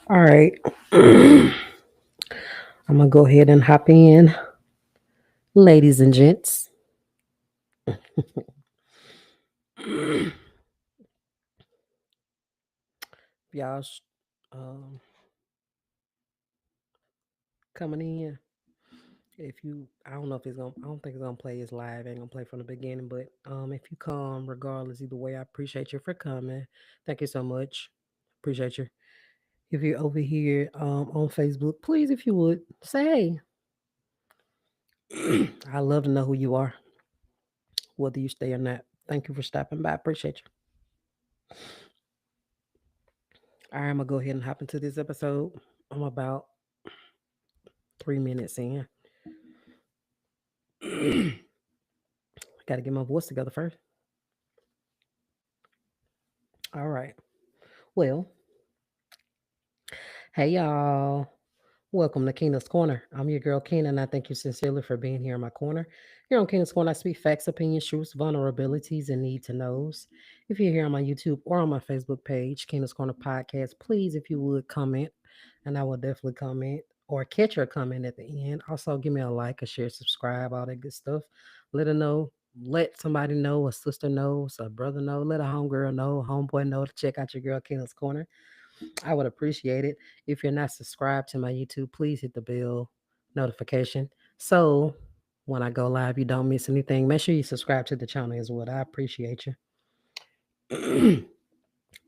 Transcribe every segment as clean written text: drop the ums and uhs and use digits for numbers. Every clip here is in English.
All right. I'm gonna go ahead and hop in, ladies and gents. Y'all um, coming in. If you, I don't know if it's gonna. I don't think it's gonna play. It's live. Ain't gonna play from the beginning. But if you come, regardless, either way, I appreciate you for coming. Thank you so much. Appreciate you. If you're over here on Facebook, please, if you would say hey. I love to know who you are, whether you stay or not. Thank you for stopping by. Appreciate you. All right, I'm gonna go ahead and hop into this episode. I'm about 3 minutes in. Got to get my voice together first. All right. Well, hey y'all. Welcome to Keena's Corner. I'm your girl Keena, and I thank you sincerely for being here in my corner. Here on Keena's Corner, I speak facts, opinions, truths, vulnerabilities, and need to knows. If you're here on my YouTube or on my Facebook page, Keena's Corner Podcast, please, if you would, comment, and I will definitely comment or catch your comment at the end. Also, give me a like, a share, subscribe, all that good stuff. Let her know. Let somebody know, a sister knows, a brother know, let a homegirl know, a homeboy know to check out your girl Keena's Corner. I would appreciate it. If you're not subscribed to my YouTube, please hit the bell notification. So when I go live, you don't miss anything. Make sure you subscribe to the channel as well. I appreciate you.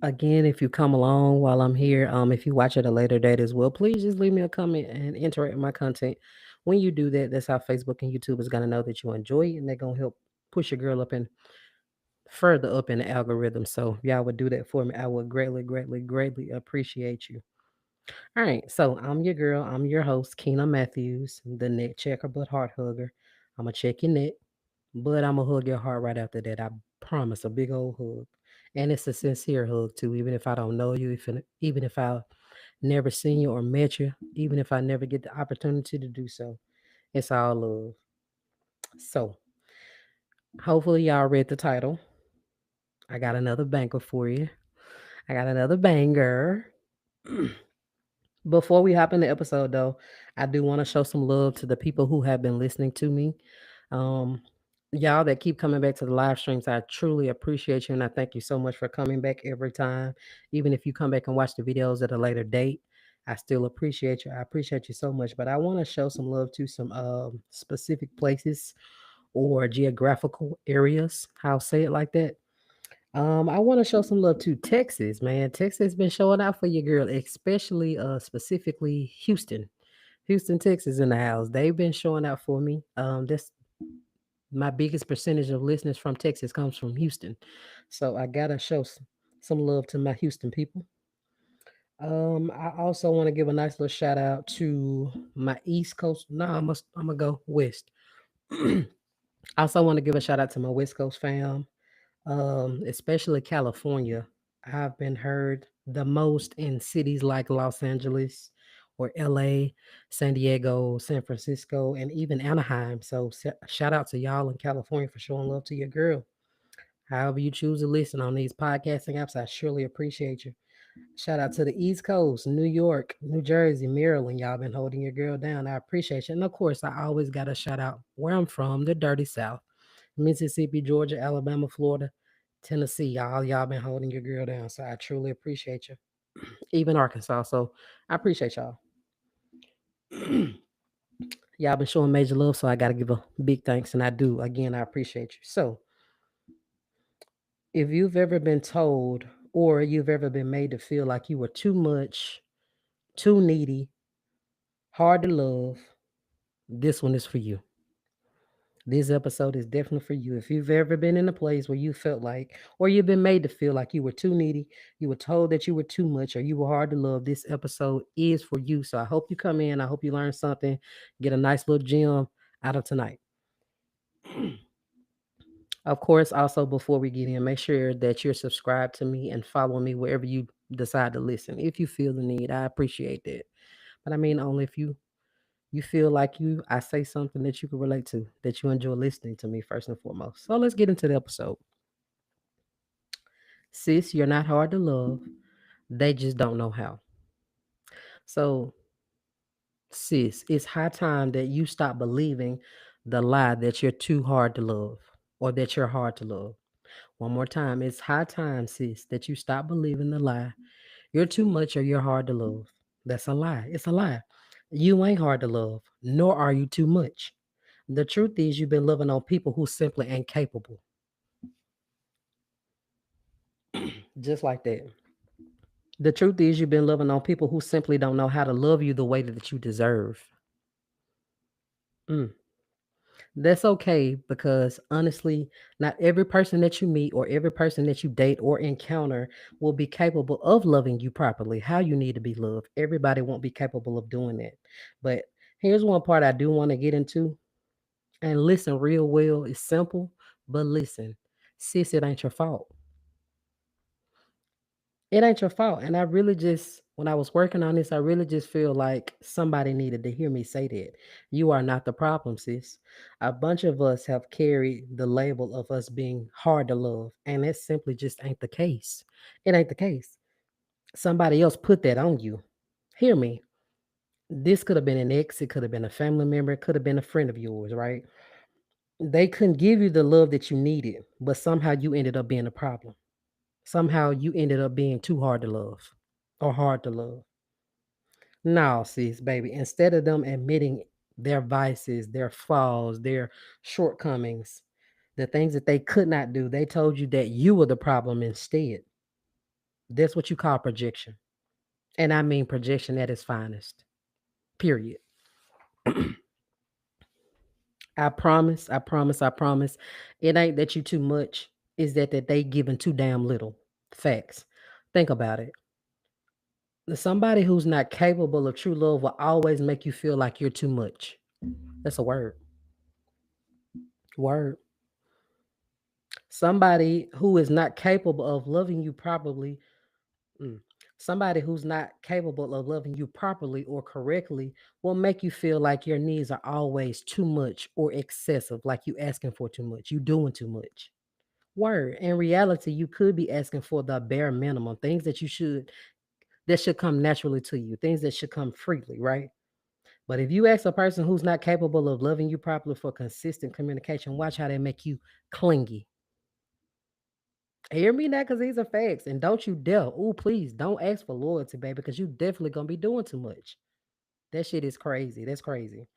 Again, if you come along while I'm here, if you watch at a later date as well, please just leave me a comment and interact with my content. When you do that, that's how Facebook and YouTube is gonna know that you enjoy it, and they're gonna help push your girl up and further up in the algorithm. So if y'all would do that for me, I would greatly, greatly, greatly appreciate you. All right, so I'm your girl. I'm your host, Keena Matthews, the neck checker but heart hugger. I'm gonna check your neck, but I'm gonna hug your heart right after that. I promise, a big old hug, and it's a sincere hug too. Even if I don't know you, even if I never seen you or met you, even if I never get the opportunity to do so, it's all love. So hopefully y'all read the title. I got another banker for you. I got another banger. Before we hop in the episode, though, I do want to show some love to the people who have been listening to me. Um, y'all that keep coming back to the live streams, I truly appreciate you, and I thank you so much for coming back every time. Even if you come back and watch the videos at a later date, I still appreciate you. I appreciate you so much. But I want to show some love to some specific places or geographical areas. I'll say it like that. I want to show some love to Texas, man. Texas been showing out for your girl, especially specifically Houston. Houston, Texas in the house. They've been showing out for me. That's my biggest percentage of listeners from Texas comes from Houston. So I gotta show some love to my Houston people. I also want to give a nice little shout out to my East Coast. No, I'm gonna go West. I also want to give a shout out to my West Coast fam, especially California. I've been heard the most in cities like Los Angeles or LA, San Diego, San Francisco, and even Anaheim. So shout out to y'all in California for showing love to your girl. However you choose to listen on these podcasting apps, I surely appreciate you. Shout out to the East Coast, New York, New Jersey, Maryland. Y'all been holding your girl down. I appreciate you. And of course, I always got to shout out where I'm from, the dirty South. Mississippi, Georgia, Alabama, Florida, Tennessee. Y'all been holding your girl down. So I truly appreciate you. Even Arkansas. So I appreciate y'all. Y'all been showing major love. So I got to give a big thanks. And I do. Again, I appreciate you. So if you've ever been told or you've ever been made to feel like you were too much, too needy, hard to love, this one is for you. This episode is definitely for you. If you've ever been in a place where you felt like, or you've been made to feel like you were too needy, you were told that you were too much, or you were hard to love, this episode is for you. So I hope you come in. I hope you learn something, get a nice little gem out of tonight. Of course, also before we get in, make sure that you're subscribed to me and follow me wherever you decide to listen. If you feel the need, I appreciate that. But I mean, only if you feel like I say something that you can relate to, that you enjoy listening to me first and foremost. So let's get into the episode. Sis, you're not hard to love. They just don't know how. So, sis, it's high time that you stop believing the lie that you're too hard to love or that you're hard to love. One more time, it's high time, sis, that you stop believing the lie. You're too much or you're hard to love. That's a lie. It's a lie. You ain't hard to love, nor are you too much. The truth is, you've been loving on people who simply ain't capable. Just like that. The truth is, you've been loving on people who simply don't know how to love you the way that you deserve. Mm. That's okay because honestly, not every person that you meet or every person that you date or encounter will be capable of loving you properly, how you need to be loved. Everybody won't be capable of doing that. But here's one part I do want to get into and listen real well. It's simple, but listen, sis, it ain't your fault. It ain't your fault. And I really just, when I was working on this, I really just feel like somebody needed to hear me say that. You are not the problem, sis. A bunch of us have carried the label of us being hard to love, and that simply just ain't the case. It ain't the case. Somebody else put that on you. Hear me. This could have been an ex, it could have been a family member, it could have been a friend of yours, right? They couldn't give you the love that you needed, but somehow you ended up being a problem. Somehow you ended up being too hard to love or hard to love. No, sis, baby. Instead of them admitting their vices, their flaws, their shortcomings, the things that they could not do, they told you that you were the problem instead. That's what you call projection. And I mean projection at its finest. Period. I promise, I promise, I promise. It ain't that you too much. Is that they giving too damn little. Facts. Think about it. Somebody who's not capable of true love will always make you feel like you're too much. That's a word. Word. Somebody who is not capable of loving you properly, mm, somebody who's not capable of loving you properly or correctly will make you feel like your needs are always too much or excessive, like you asking for too much, you doing too much. Word. In reality, you could be asking for the bare minimum, things that should come naturally to you, things that should come freely, right? But if you ask a person who's not capable of loving you properly for consistent communication, watch how they make you clingy. Hear me now, because these are facts. And don't you dare, oh, please don't ask for loyalty, baby, because you definitely going to be doing too much. That shit is crazy. That's crazy.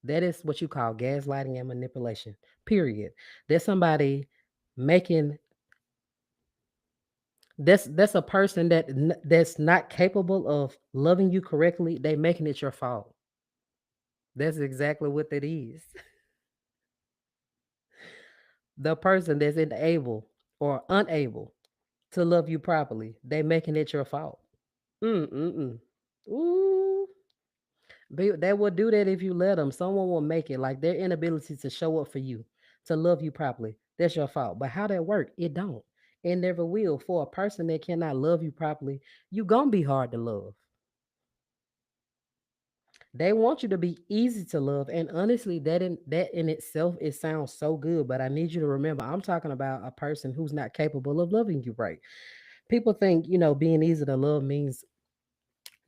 That is what you call gaslighting and manipulation. Period. There's somebody making that's a person that's not capable of loving you correctly. They making it your fault. That's exactly what that is. The person that's unable or unable to love you properly, they making it your fault. Mm-mm-mm. Ooh. They will do that if you let them. Someone will make it like their inability to show up for you, to love you properly. That's your fault. But how that work? It don't. It never will. For a person that cannot love you properly, you gonna be hard to love. They want you to be easy to love, and honestly, that in itself it sounds so good. But I need you to remember, I'm talking about a person who's not capable of loving you right. People think being easy to love means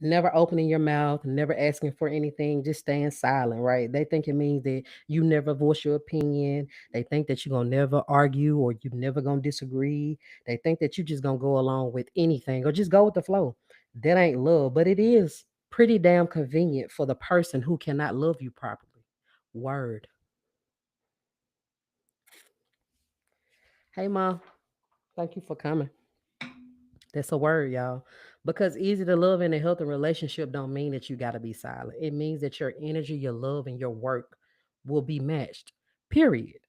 never opening your mouth, never asking for anything, just staying silent, right? They think it means that you never voice your opinion. They think that you're gonna never argue or you never gonna disagree. They think that you just gonna go along with anything or just go with the flow. That ain't love, but it is pretty damn convenient for the person who cannot love you properly. Word. Hey mom, thank you for coming. That's a word, y'all. Because easy to love in a healthy relationship don't mean that you got to be silent. It means that your energy, your love, and your work will be matched. Period.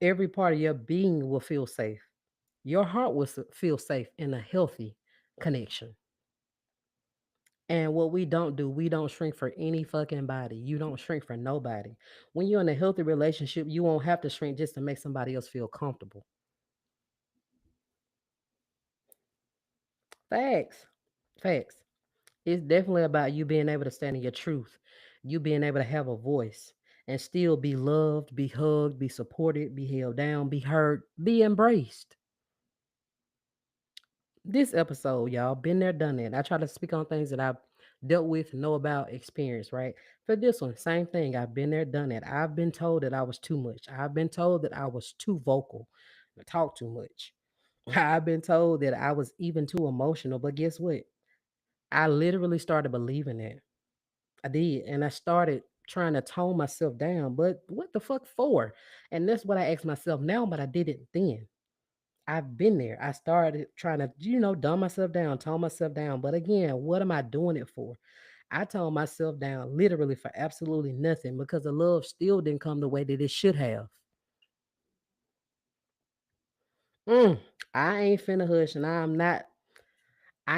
Every part of your being will feel safe. Your heart will feel safe in a healthy connection. And what we don't do, we don't shrink for any fucking body. You don't shrink for nobody. When you're in a healthy relationship, you won't have to shrink just to make somebody else feel comfortable. Facts. Facts. It's definitely about you being able to stand in your truth, you being able to have a voice and still be loved, be hugged, be supported, be held down, be heard, be embraced. This episode, y'all, been there, done that. I try to speak on things that I've dealt with, know about, experience, right? For this one, same thing. I've been there, done that. I've been told that I was too much. I've been told that I was too vocal, I talk too much. I've been told that I was even too emotional. But guess what? I literally started believing that. I did, and I started trying to tone myself down, but what the fuck for? And that's what I ask myself now, but I did it then. I've been there. I started trying to, dumb myself down, tone myself down. But again, what am I doing it for? I toned myself down literally for absolutely nothing because the love still didn't come the way that it should have. Mm, I ain't finna hush, and I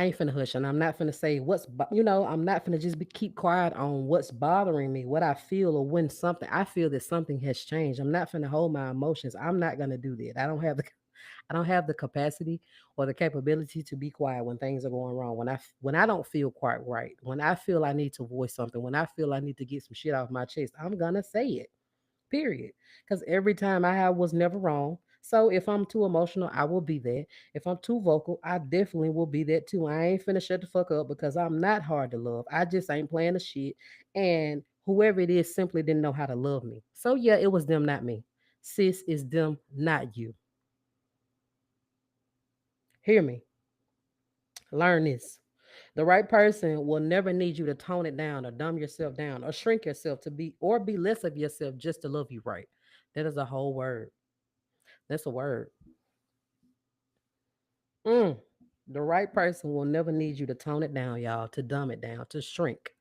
ain't finna hush, and I'm not finna say I'm not finna just keep quiet on what's bothering me, what I feel, or when something I feel that something has changed. I'm not finna hold my emotions. I'm not gonna do that. I don't have the capacity or the capability to be quiet when things are going wrong. When I don't feel quite right, when I feel I need to voice something, when I feel I need to get some shit off my chest, I'm gonna say it. Period. Because every time I have was never wrong. So if I'm too emotional, I will be that. If I'm too vocal, I definitely will be that too. I ain't finna shut the fuck up because I'm not hard to love. I just ain't playing the shit. And whoever it is simply didn't know how to love me. So yeah, it was them, not me. Sis, is them, not you. Hear me. Learn this. The right person will never need you to tone it down or dumb yourself down or shrink yourself to be or be less of yourself just to love you right. That is a whole word. That's a word. Mm. The right person will never need you to tone it down, y'all, to dumb it down, to shrink,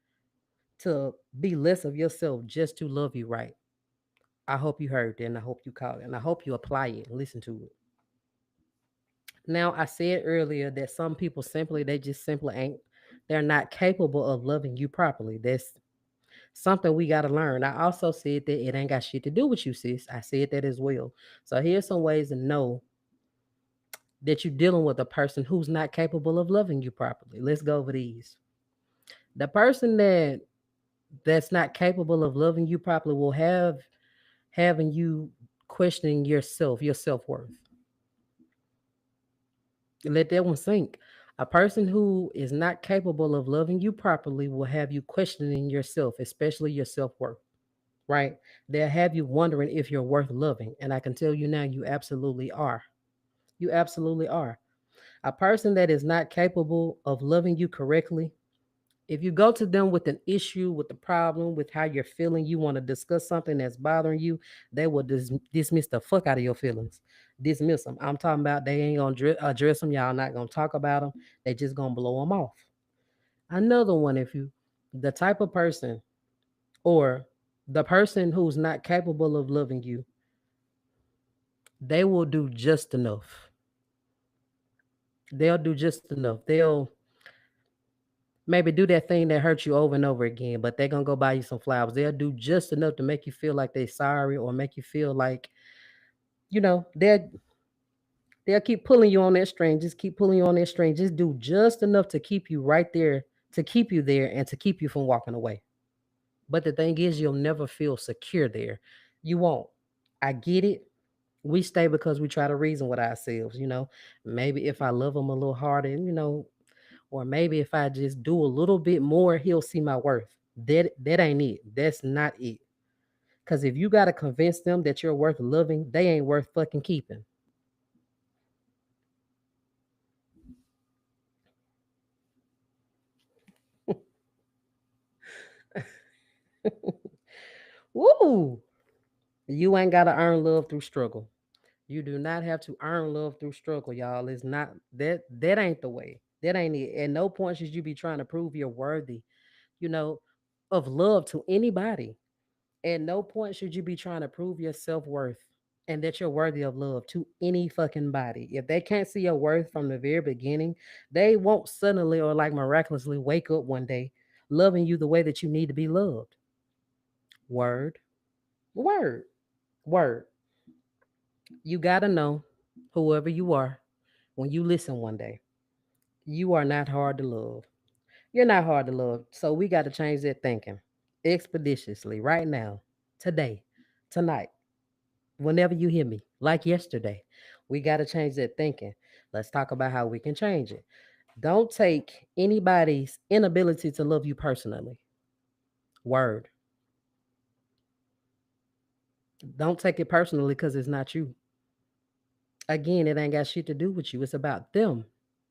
to be less of yourself just to love you right. I hope you heard that and I hope you caught it and I hope you apply it and listen to it. Now, I said earlier that some people they just simply ain't, they're not capable of loving you properly. That's something we got to learn. I also said that it ain't got shit to do with you, sis. I said that as well. So here's some ways to know that you're dealing with a person who's not capable of loving you properly. Let's go over these. The person that's not capable of loving you properly will have having you questioning yourself, your self-worth. Let that one sink. A person who is not capable of loving you properly will have you questioning yourself, especially your self-worth, right? They'll have you wondering if you're worth loving. And I can tell you now, you absolutely are. You absolutely are. A person that is not capable of loving you correctly If you go to them with an issue, with the problem, with how you're feeling, you want to discuss something that's bothering you, they will dismiss the fuck out of your feelings. Dismiss them. I'm talking about they ain't gonna address them. Y'all not gonna talk about them. They just gonna blow them off. Another one, if you, the type of person or the person who's not capable of loving you, they will do just enough. They'll do just enough. They'll maybe do that thing that hurts you over and over again, but they're gonna go buy you some flowers. They'll do just enough to make you feel like they're sorry or make you feel like, they'll keep pulling you on that string, just keep pulling you on that string, just do just enough to keep you right there, to keep you there and to keep you from walking away. But the thing is you'll never feel secure there. You won't. I get it. We stay because we try to reason with ourselves. Maybe if I love him a little harder, or maybe if I just do a little bit more, he'll see my worth. That ain't it. That's not it. Because if you got to convince them that you're worth loving, they ain't worth fucking keeping. Woo! You ain't got to earn love through struggle. You do not have to earn love through struggle, y'all. It's not that. That ain't the way. That ain't it. At no point should you be trying to prove you're worthy, you know, of love to anybody. At no point should you be trying to prove your self worth and that you're worthy of love to any fucking body. If they can't see your worth from the very beginning, they won't suddenly or like miraculously wake up one day loving you the way that you need to be loved. Word, word, word. You got to know, whoever you are, when you listen one day, you are not hard to love. You're not hard to love. So we got to change that thinking expeditiously right now, today, tonight. Whenever you hear me, like yesterday, we got to change that thinking. Let's talk about how we can change it. Don't take anybody's inability to love you personally. Word. Don't take it personally because it's not you. Again, it ain't got shit to do with you. It's about them,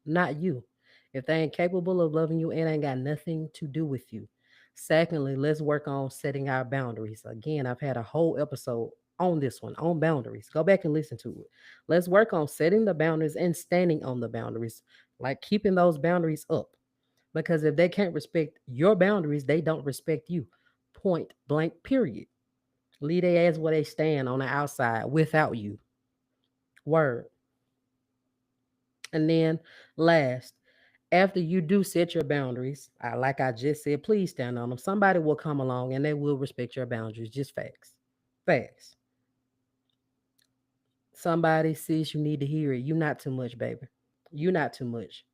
not you. If they ain't capable of loving you, it ain't got nothing to do with you. Secondly, let's work on setting our boundaries. Again, I've had a whole episode on this one, on boundaries. Go back and listen to it. Let's work on setting the boundaries and standing on the boundaries, like keeping those boundaries up. Because if they can't respect your boundaries, they don't respect you. Point blank, period. Leave their ass where they stand on the outside without you. Word. And then last, after you do set your boundaries, like I just said, please stand on them. Somebody will come along and they will respect your boundaries. Just facts. Facts. Somebody says you need to hear it. You not too much, baby. You not too much.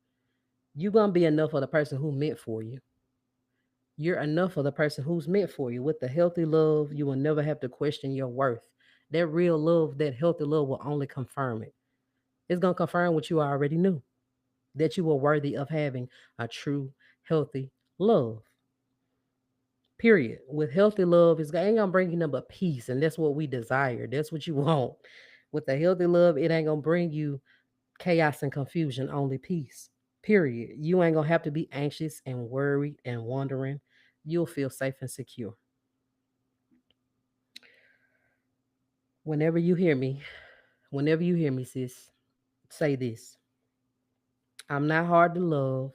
You gonna be enough for the person who meant for you. You're enough for the person who's meant for you. With the healthy love, you will never have to question your worth. That real love, that healthy love will only confirm it. It's gonna confirm what you already knew. That you were worthy of having a true, healthy love. Period. With healthy love, it's ain't gonna bring you nothing but peace, and that's what we desire. That's what you want. With the healthy love, it ain't gonna bring you chaos and confusion, only peace. Period. You ain't gonna have to be anxious and worried and wondering. You'll feel safe and secure. Whenever you hear me, whenever you hear me, sis, say this: I'm not hard to love.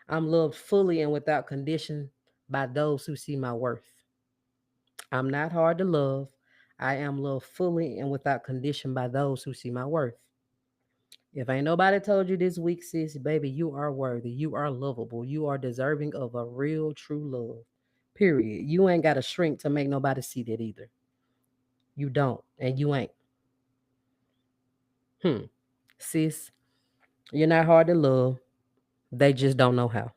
I'm loved fully and without condition by those who see my worth. I'm not hard to love. I am loved fully and without condition by those who see my worth. If ain't nobody told you this week, sis, baby, you are worthy. You are lovable. You are deserving of a real, true love. Period. You ain't got to shrink to make nobody see that either. You don't, and you ain't. Hmm. Sis, you're not hard to love. They just don't know how.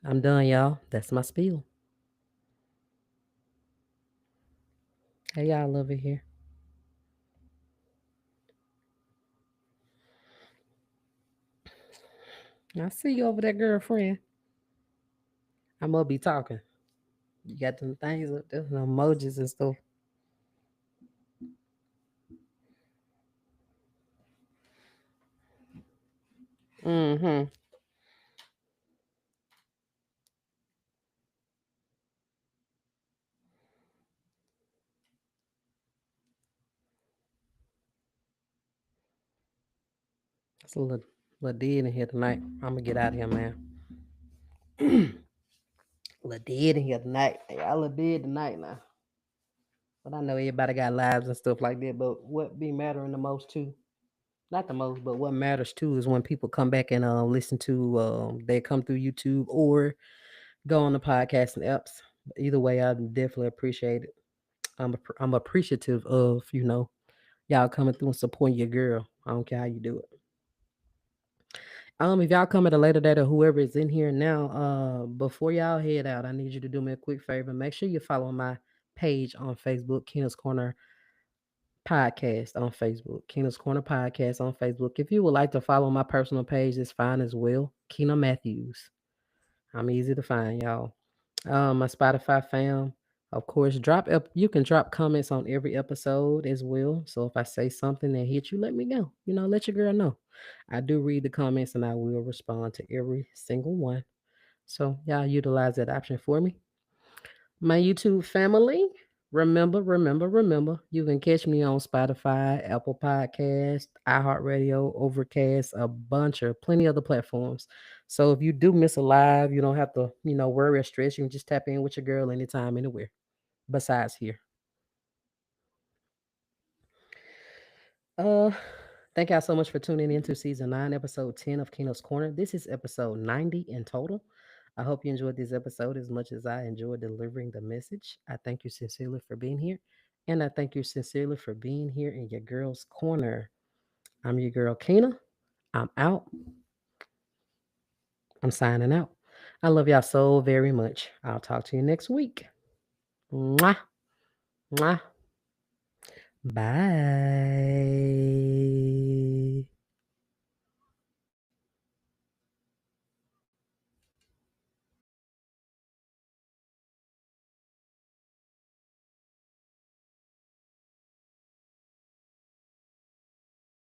I'm done, y'all. That's my spiel. Hey, y'all, love it here. I see you over there, girlfriend. I'm gonna be talking. You got them things up there, the emojis and stuff. Mm-hmm. It's a little dead in here tonight. I'm gonna get out of here, man. A little dead in here tonight. Y'all look dead tonight now. But I know everybody got lives and stuff like that. But what be mattering the most too, not the most, but what matters too is when people come back and listen to they come through YouTube or go on the podcast and apps. Either way, I definitely appreciate it. I'm appreciative of y'all coming through and supporting your girl. I don't care how you do it. If y'all come at a later date or whoever is in here now, before y'all head out, I need you to do me a quick favor. Make sure you follow my page on Facebook, Keena's Corner Podcast on Facebook. Keena's Corner Podcast on Facebook. If you would like to follow my personal page, it's fine as well. Keena Matthews. I'm easy to find, y'all. My Spotify fam, of course, you can drop comments on every episode as well. So if I say something that hit you, let me know. Let your girl know. I do read the comments and I will respond to every single one. So y'all utilize that option for me. My YouTube family, remember, you can catch me on Spotify, Apple Podcast, iHeartRadio, Overcast, plenty other platforms. So if you do miss a live, you don't have to, worry or stress. You can just tap in with your girl anytime, anywhere. Besides here. Uh, Thank y'all so much for tuning in to season 9, episode 10 of Keno's Corner. This is episode 90 in total. I hope you enjoyed this episode as much as I enjoyed delivering the message. I thank you sincerely for being here. And I thank you sincerely for being here in your girl's corner. I'm your girl, Keena. I'm out. I'm signing out. I love y'all so very much. I'll talk to you next week. Mwah. Mwah. Bye.